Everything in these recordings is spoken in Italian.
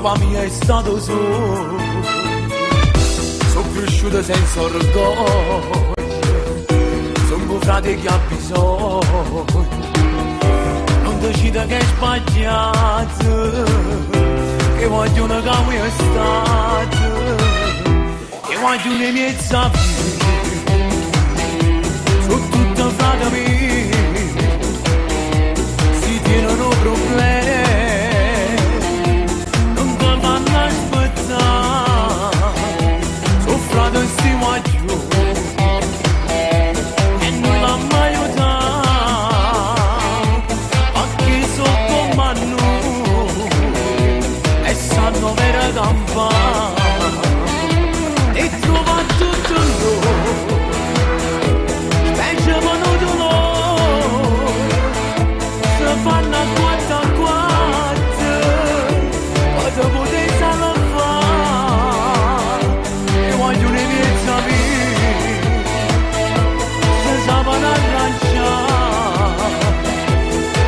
Papà mio è stato solo, sono cresciuto senza orgoglio, sono un frate che ha bisogno, non decide che è sbagliato, che vogliono che mi è stato, che vogliono i miei saperi, sono tutto frate miei, si tienono problemi. Si guagliò e non l'ha mai aiutato, ma che so come noi e sanno vera campana e trova tutto loro, specie venuto loro, se fanno a quattro a quattro, poi dopo te sanno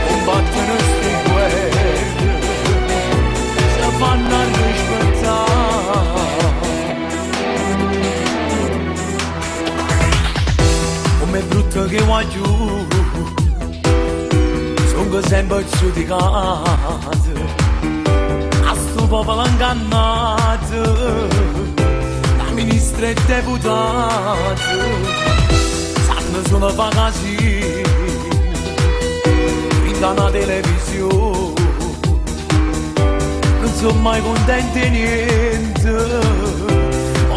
combattere sti guerre, se vanno a rispettare. Com'è brutto che voglio, sono sempre giudicato, a sto popolo ingannato, da ministri e deputati, sanno solo fa così. Dalla televisione non sono mai contenti di niente,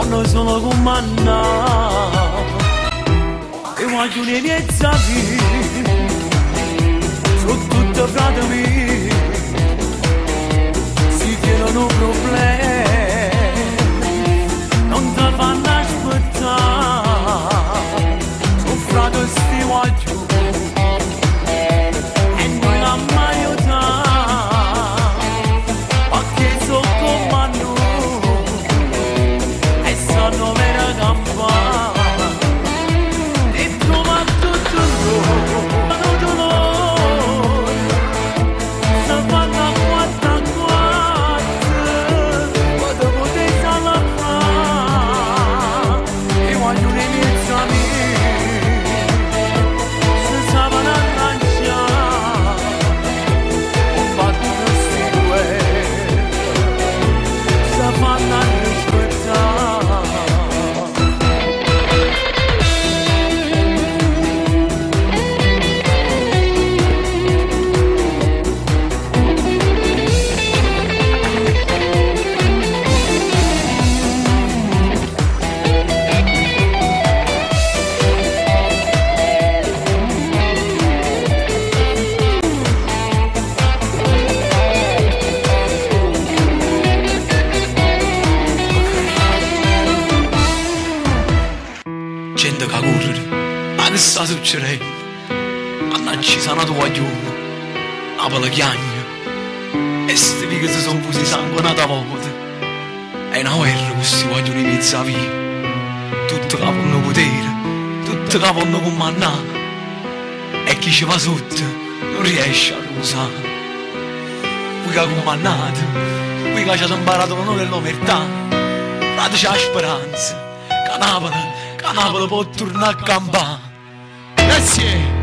non sono comandati e vogliono i miei saperi, sono tutti frate miei, si tienono problemi, non ti fanno aspettare, sono frate sti vogliono mai aiutare, ma che so come noi e sanno vera campana e trova tutto loro, se fanno a quattro a quattro, poi dopo te sanno fare e vogliono i miei amici, se sanno gente che corre, ma che sta succedendo? Mannaggia, sono tu guaglione, la pala chiagna, e sti che si sono fusi sangue una volta. È una guerra questi vogliono in mezzo a via, tutti che hanno potere, tutti che hanno comandare, e chi ci va sotto non riesce a usare. Voi che comandate, voi che ci imparato l'onore e l'omertà, dateci la speranza, che Napoli può tornare a campare. Grazie!